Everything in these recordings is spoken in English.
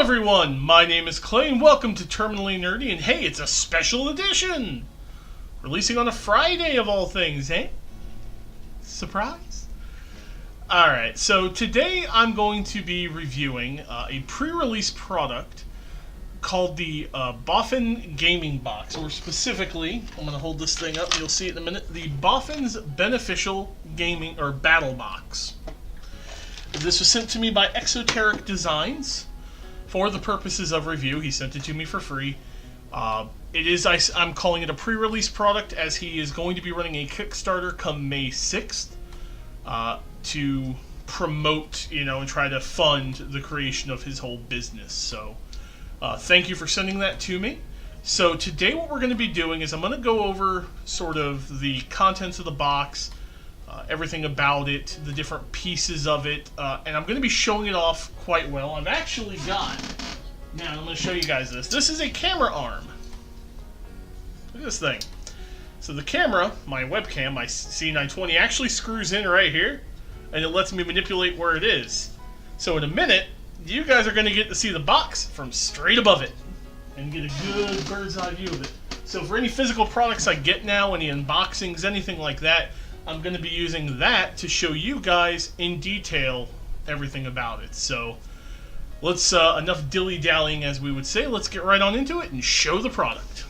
everyone, my name is Clay and welcome to Terminally Nerdy, and hey, it's a special edition! Releasing on a Friday of all things, eh? Surprise? Alright, so today I'm going to be reviewing a pre-release product called the Boffin Gaming Box, or specifically, I'm going to hold this thing up, you'll see it in a minute, the Boffin's Beneficial Gaming, or Battle Box. This was sent to me by Exoteric Designs. For the purposes of review, he sent it to me for free. I'm calling it a pre-release product as he is going to be running a Kickstarter come May 6th to promote, and try to fund the creation of his whole business. So, thank you for sending that to me. So today what we're going to be doing is I'm going to go over sort of the contents of the box, everything about it, the different pieces of it, and I'm going to be showing it off quite well. I've actually got, now I'm going to show you guys this. This is a camera arm. Look at this thing. So the camera, my webcam, my C920, actually screws in right here, and it lets me manipulate where it is. So in a minute, you guys are going to get to see the box from straight above it, and get a good bird's eye view of it. So for any physical products I get now, any unboxings, anything like that, I'm going to be using that to show you guys in detail everything about it. So let's, enough dilly-dallying as we would say, let's get right on into it and show the product.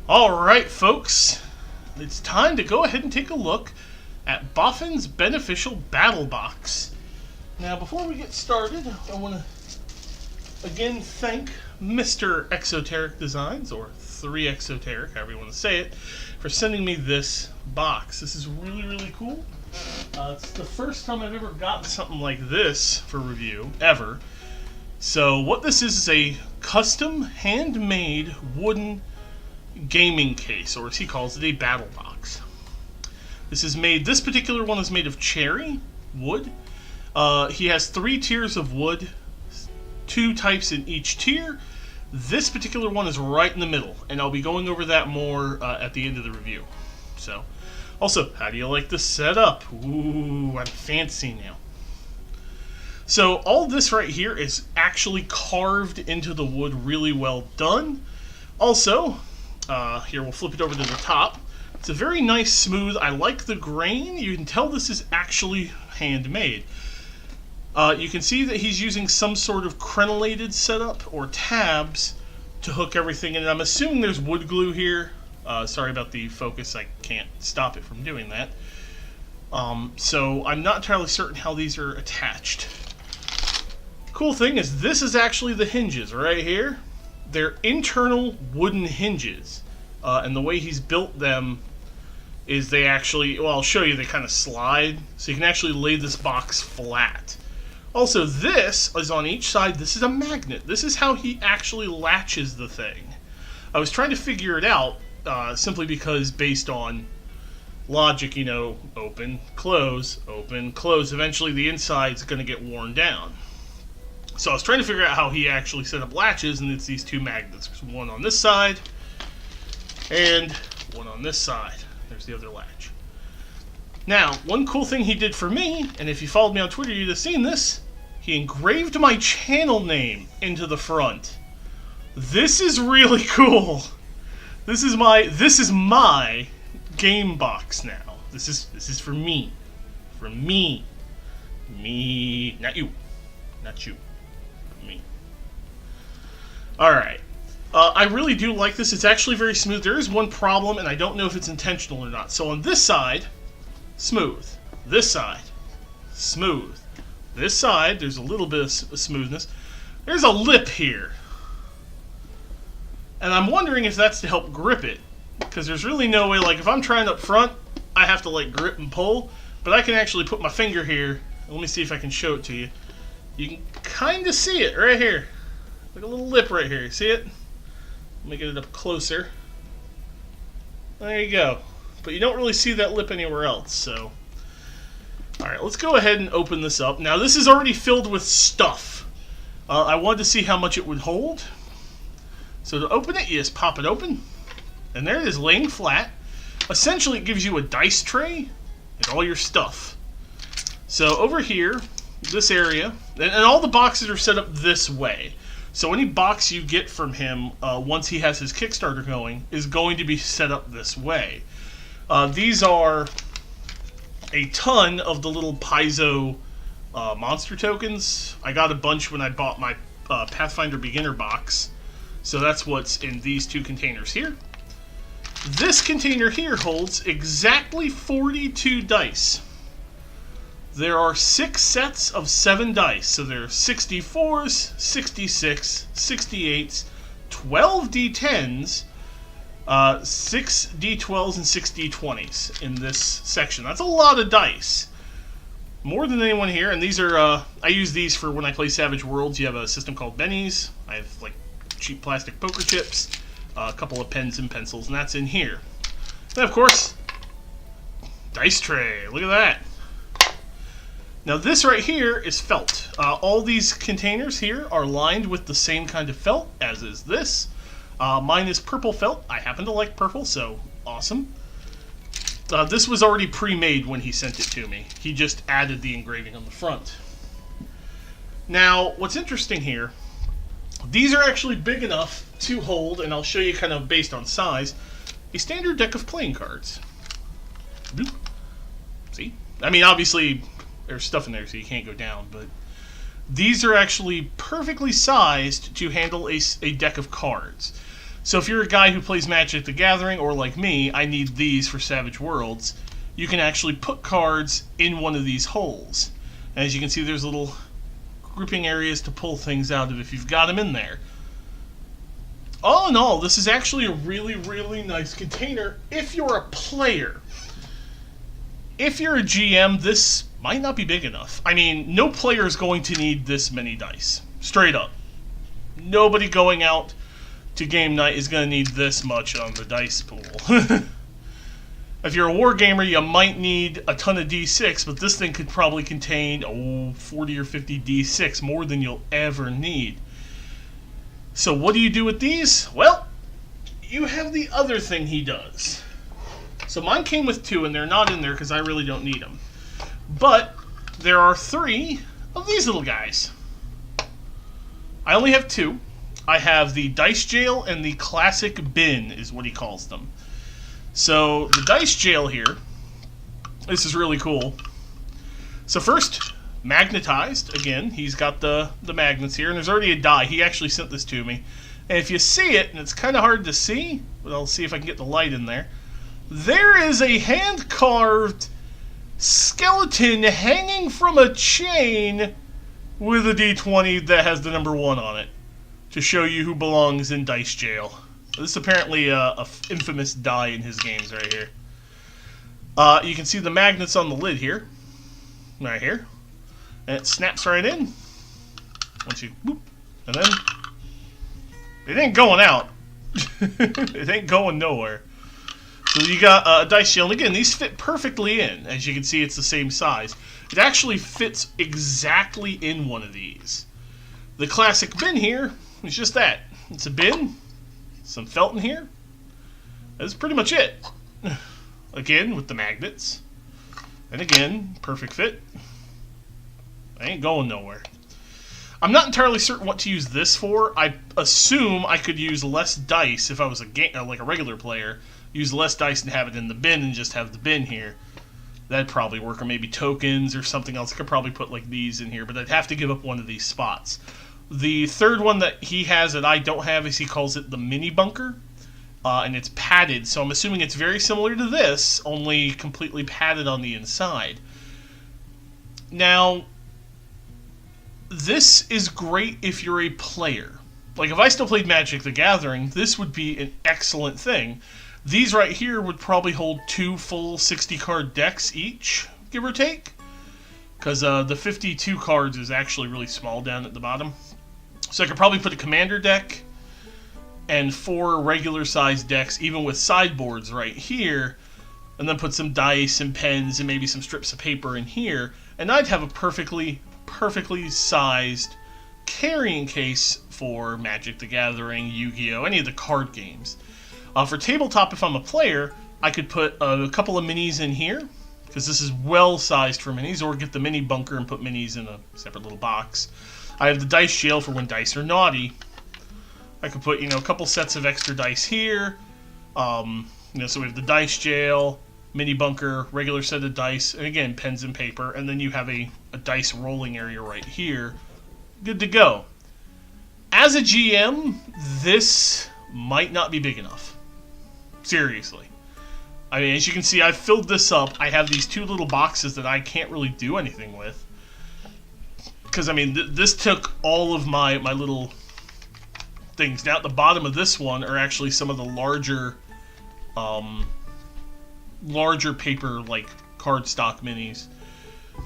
Alright folks, it's time to go ahead and take a look at Boffin's Beneficial Battle Box. Now before we get started, I want to again thank Mr. Exoteric Designs, or 3Exoteric, however you want to say it, for sending me this box. This is really, really cool. It's the first time I've ever gotten something like this for review, ever. So what this is a custom, handmade wooden gaming case, or as he calls it, a battle box. This particular one is made of cherry wood. He has 3 tiers of wood, 2 types in each tier. This particular one is right in the middle, and I'll be going over that more at the end of the review. So, also, how do you like the setup? Ooh, I'm fancy now. So, all this right here is actually carved into the wood, really well done. Also, here we'll flip it over to the top. It's a very nice, smooth, I like the grain. You can tell this is actually handmade. You can see that he's using some sort of crenellated setup or tabs to hook everything in. And I'm assuming there's wood glue here. Sorry about the focus, I can't stop it from doing that. So I'm not entirely certain how these are attached. Cool thing is this is actually the hinges right here. They're internal wooden hinges. And the way he's built them is they actually, well, I'll show you, they kind of slide. So you can actually lay this box flat. Also, this is on each side. This is a magnet. This is how he actually latches the thing. I was trying to figure it out simply because based on logic, open, close, eventually the inside's going to get worn down. So I was trying to figure out how he actually set up latches, and it's these 2 magnets. There's one on this side and one on this side. There's the other latch. Now, one cool thing he did for me, and if you followed me on Twitter, you'd have seen this, he engraved my channel name into the front. This is really cool. This is my game box now. This is for me. For me. Me, not you. Not you. Me. Alright. I really do like this. It's actually very smooth. There is one problem, and I don't know if it's intentional or not. So on this side, smooth. This side, smooth. This side, there's a little bit of smoothness. There's a lip here. And I'm wondering if that's to help grip it. Because there's really no way, like if I'm trying up front, I have to like grip and pull. But I can actually put my finger here. Let me see if I can show it to you. You can kind of see it right here. Like a little lip right here. See it? Let me get it up closer. There you go. But you don't really see that lip anywhere else, so. Alright, let's go ahead and open this up. Now, this is already filled with stuff. I wanted to see how much it would hold. So to open it, you just pop it open. And there it is, laying flat. Essentially, it gives you a dice tray and all your stuff. So over here, this area, and all the boxes are set up this way. So any box you get from him once he has his Kickstarter going is going to be set up this way. These are a ton of the little Paizo monster tokens. I got a bunch when I bought my Pathfinder beginner box. So that's what's in these two containers here. This container here holds exactly 42 dice. There are 6 sets of 7 dice. So there are 64s, 66, 68s, 12 D10s, 6 D12s, and 6 D20s in this section. That's a lot of dice. More than anyone here. And these are, I use these for when I play Savage Worlds. You have a system called Bennies. I have like cheap plastic poker chips, a couple of pens and pencils, and that's in here. And of course, dice tray. Look at that. Now this right here is felt. All these containers here are lined with the same kind of felt, as is this. Mine is purple felt. I happen to like purple, so awesome. This was already pre-made when he sent it to me. He just added the engraving on the front. Now, what's interesting here, these are actually big enough to hold, and I'll show you kind of based on size, a standard deck of playing cards. Boop. See? I mean, obviously, there's stuff in there so you can't go down, but these are actually perfectly sized to handle a deck of cards. So if you're a guy who plays Magic the Gathering, or like me, I need these for Savage Worlds, you can actually put cards in one of these holes. And as you can see, there's little grouping areas to pull things out of if you've got them in there. All in all, this is actually a really, really nice container if you're a player. If you're a GM, this might not be big enough. I mean, no player is going to need this many dice. Straight up. Nobody going out to game night is going to need this much on the dice pool. If you're a wargamer, you might need a ton of D6, but this thing could probably contain 40 or 50 D6, more than you'll ever need. So what do you do with these? Well, you have the other thing he does. So mine came with 2, and they're not in there because I really don't need them. But there are 3 of these little guys. I only have 2. I have the Dice Jail and the Classic Bin is what he calls them. So the Dice Jail here, this is really cool. So first, magnetized. Again, he's got the magnets here, and there's already a die. He actually sent this to me. And if you see it, and it's kind of hard to see, but I'll see if I can get the light in there. There is a hand-carved skeleton hanging from a chain with a D20 that has the number 1 on it to show you who belongs in Dice Jail. This is apparently a infamous die in his games right here. You can see the magnets on the lid here, right here, and it snaps right in. Once you boop, and then it ain't going out. It ain't going nowhere. So you got a dice jail, and again, these fit perfectly in. As you can see, it's the same size. It actually fits exactly in one of these. The Classic Bin here is just that. It's a bin, some felt in here. That's pretty much it. Again, with the magnets. And again, perfect fit. I ain't going nowhere. I'm not entirely certain what to use this for. I assume I could use less dice if I was like a regular player. Use less dice and have it in the bin and just have the bin here. That'd probably work, or maybe tokens or something else. I could probably put like these in here, but I'd have to give up one of these spots. The third one that he has that I don't have is he calls it the mini bunker, and it's padded, so I'm assuming it's very similar to this, only completely padded on the inside. Now, this is great if you're a player. Like, if I still played Magic the Gathering, this would be an excellent thing. These right here would probably hold 2 full 60-card decks each, give or take. Because the 52 cards is actually really small down at the bottom. So I could probably put a commander deck and 4 regular-sized decks, even with sideboards right here, and then put some dice and pens and maybe some strips of paper in here, and I'd have a perfectly sized carrying case for Magic the Gathering, Yu-Gi-Oh!, any of the card games. For tabletop, if I'm a player, I could put a couple of minis in here, because this is well-sized for minis, or get the mini bunker and put minis in a separate little box. I have the Dice Jail for when dice are naughty. I could put, a couple sets of extra dice here. So we have the dice jail, mini bunker, regular set of dice, and again, pens and paper, and then you have a dice rolling area right here. Good to go. As a GM, this might not be big enough. Seriously. I mean, as you can see, I've filled this up. I have these 2 little boxes that I can't really do anything with. Because, I mean, this took all of my little things. Now, at the bottom of this one are actually some of the larger paper, like, cardstock minis.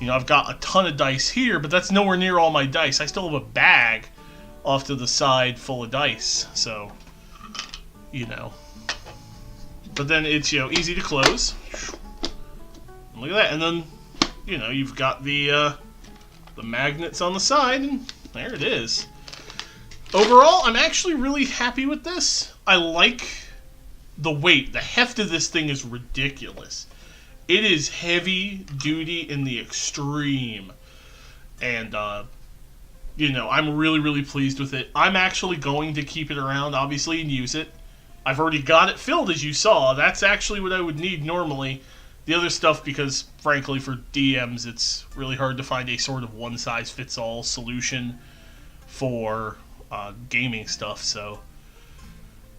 I've got a ton of dice here, but that's nowhere near all my dice. I still have a bag off to the side full of dice, so, But then it's, easy to close. Look at that, and then, you've got the magnets on the side, and there it is. Overall, I'm actually really happy with this. I like the weight. The heft of this thing is ridiculous. It is heavy duty in the extreme. And, I'm really, really pleased with it. I'm actually going to keep it around, obviously, and use it. I've already got it filled, as you saw. That's actually what I would need normally. The other stuff, because, frankly, for DMs, it's really hard to find a sort of one-size-fits-all solution for gaming stuff, so...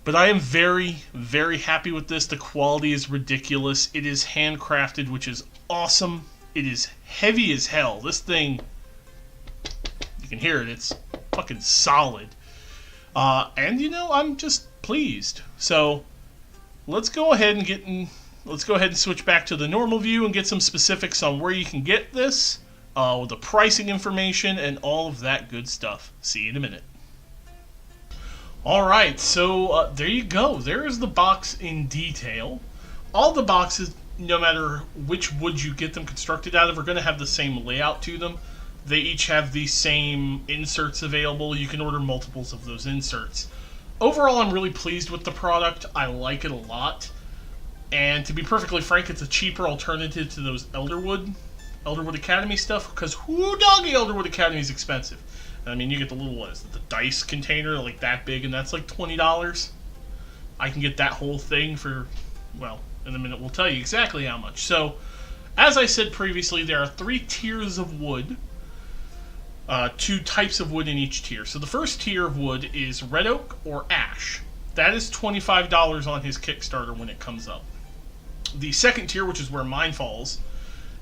But I am very, very happy with this. The quality is ridiculous. It is handcrafted, which is awesome. It is heavy as hell. This thing, you can hear it. It's fucking solid. And I'm just pleased. So let's go ahead and switch back to the normal view and get some specifics on where you can get this, with the pricing information and all of that good stuff. See you in a minute. Alright, so there you go. There is the box in detail. All the boxes, no matter which wood you get them constructed out of, are going to have the same layout to them. They each have the same inserts available. You can order multiples of those inserts. Overall, I'm really pleased with the product. I like it a lot. And to be perfectly frank, it's a cheaper alternative to those Elderwood Academy stuff, because whoo doggy, Elderwood Academy is expensive. I mean, you get the little, the dice container, like that big, and that's like $20. I can get that whole thing for, well, in a minute we'll tell you exactly how much. So, as I said previously, there are 3 tiers of wood, 2 types of wood in each tier. So the first tier of wood is red oak or ash. That is $25 on his Kickstarter when it comes up. The second tier, which is where mine falls,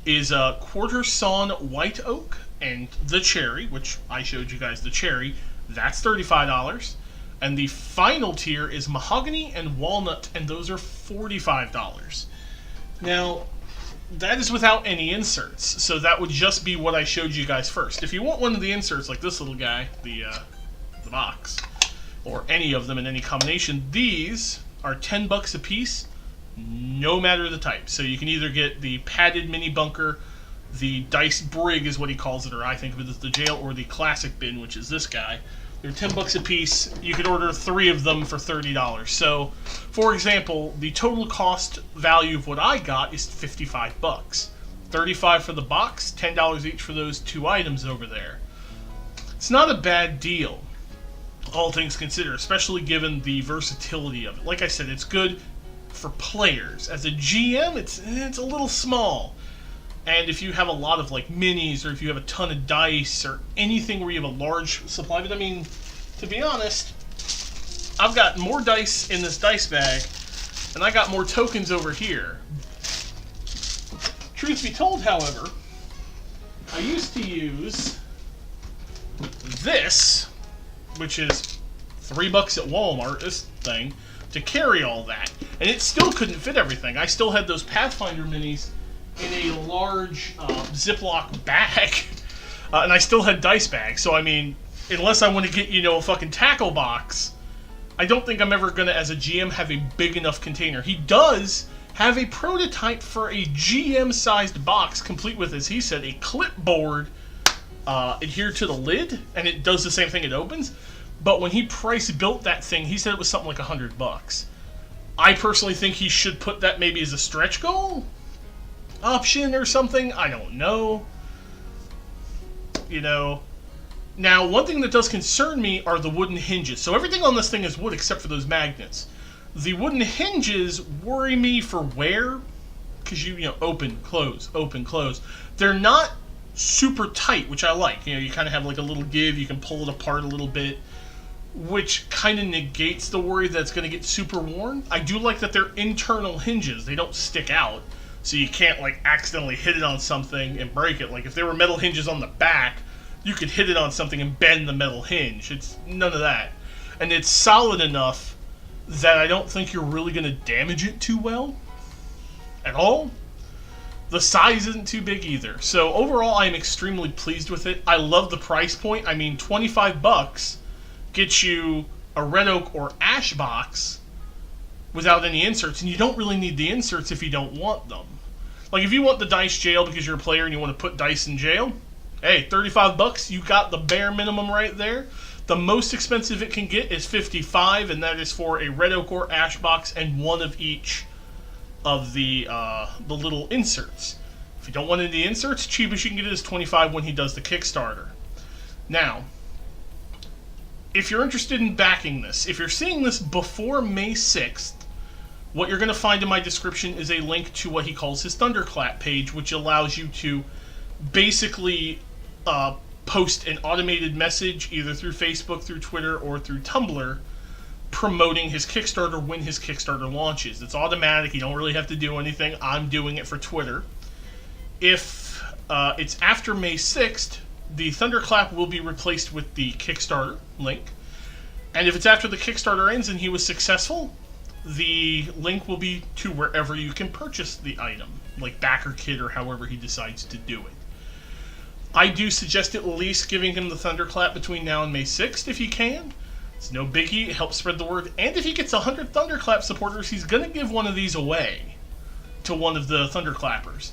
is quarter sawn white oak and the cherry, which I showed you guys the cherry. That's $35. And the final tier is mahogany and walnut, and those are $45. Now, that is without any inserts, so that would just be what I showed you guys first. If you want one of the inserts, like this little guy, the box, or any of them in any combination, these are $10 a piece, no matter the type. So you can either get the padded mini bunker, the dice brig is what he calls it, or I think of it as the jail, or the classic bin, which is this guy. They're $10 a piece. You could order 3 of them for $30. So, for example, the total cost value of what I got is $55. $35 for the box, $10 each for those 2 items over there. It's not a bad deal, all things considered, especially given the versatility of it. Like I said, it's good for players. As a GM, it's a little small. And if you have a lot of like minis, or if you have a ton of dice, or anything where you have a large supply, but I mean, to be honest, I've got more dice in this dice bag, and I got more tokens over here. Truth be told, however, I used to use this, which is $3 at Walmart, this thing, to carry all that. And it still couldn't fit everything. I still had those Pathfinder minis in a large Ziploc bag, and I still had dice bags. So I mean, unless I want to get, a fucking tackle box, I don't think I'm ever gonna, as a GM, have a big enough container. He does have a prototype for a GM-sized box, complete with, as he said, a clipboard adhered to the lid, and it does the same thing. It opens. But when he price built that thing, he said it was something like $100. I personally think he should put that maybe as a stretch goal option or something. I don't know. Now, one thing that does concern me are the wooden hinges. So everything on this thing is wood except for those magnets. The wooden hinges worry me for wear, because you know, open, close, open, close. They're not super tight, which I like. You know, you kind of have like a little give, you can pull it apart a little bit, which kind of negates the worry that it's going to get super worn. I do like that they're internal hinges. They don't stick out, so you can't like accidentally hit it on something and break it. Like if there were metal hinges on the back, you could hit it on something and bend the metal hinge. It's none of that. And it's solid enough that I don't think you're really going to damage it too well at all. The size isn't too big either. So overall, I am extremely pleased with it. I love the price point. I mean, $25 gets you a red oak or ash box without any inserts, and you don't really need the inserts if you don't want them. Like if you want the dice jail because you're a player and you want to put dice in jail, hey, $35, you got the bare minimum right there. The most expensive it can get is $55, and that is for a red oak or ash box and one of each of the little inserts. If you don't want any inserts, cheapest you can get it is $25 when he does the Kickstarter. Now, if you're interested in backing this, if you're seeing this before May 6th, what you're going to find in my description is a link to what he calls his Thunderclap page, which allows you to basically post an automated message either through Facebook, through Twitter, or through Tumblr promoting his Kickstarter when his Kickstarter launches. It's automatic. You don't really have to do anything. I'm doing it for Twitter. If it's after May 6th, the Thunderclap will be replaced with the Kickstarter link. And if it's after the Kickstarter ends and he was successful, the link will be to wherever you can purchase the item, like BackerKit or however he decides to do it. I do suggest at least giving him the Thunderclap between now and May 6th if you can. It's no biggie. It helps spread the word. And if he gets 100 Thunderclap supporters, he's going to give one of these away to one of the Thunderclappers.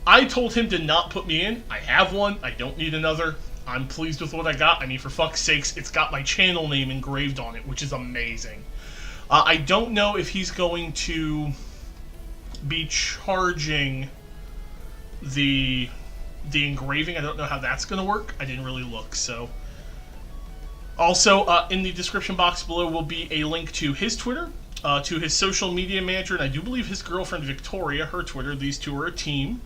I told him to not put me in. I have one. I don't need another. I'm pleased with what I got. I mean, for fuck's sakes, it's got my channel name engraved on it, which is amazing. I don't know if he's going to be charging the engraving. I don't know how that's going to work. I didn't really look, so. Also, in the description box below will be a link to his Twitter, to his social media manager, and I do believe his girlfriend Victoria, her Twitter. These two are a team.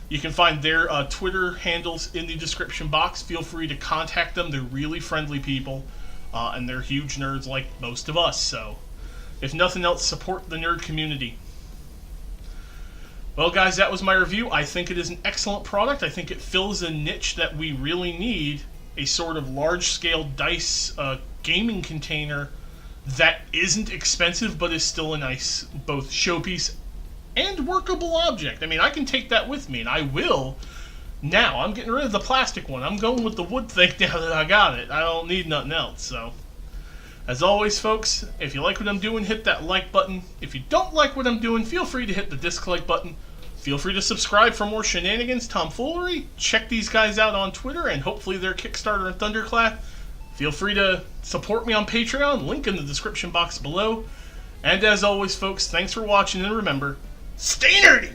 You can find their Twitter handles in the description box. Feel free to contact them. They're really friendly people, and they're huge nerds like most of us. So, if nothing else, support the nerd community. Well, guys, that was my review. I think it is an excellent product. I think it fills a niche that we really need, a sort of large-scale dice gaming container that isn't expensive but is still a nice both showpiece and workable object. I mean, I can take that with me, and I will. Now, I'm getting rid of the plastic one. I'm going with the wood thing now that I got it. I don't need nothing else, so. As always, folks, if you like what I'm doing, hit that like button. If you don't like what I'm doing, feel free to hit the dislike button. Feel free to subscribe for more shenanigans, tomfoolery. Check these guys out on Twitter and hopefully their Kickstarter and Thunderclap. Feel free to support me on Patreon, link in the description box below. And as always, folks, thanks for watching, and remember, stay nerdy!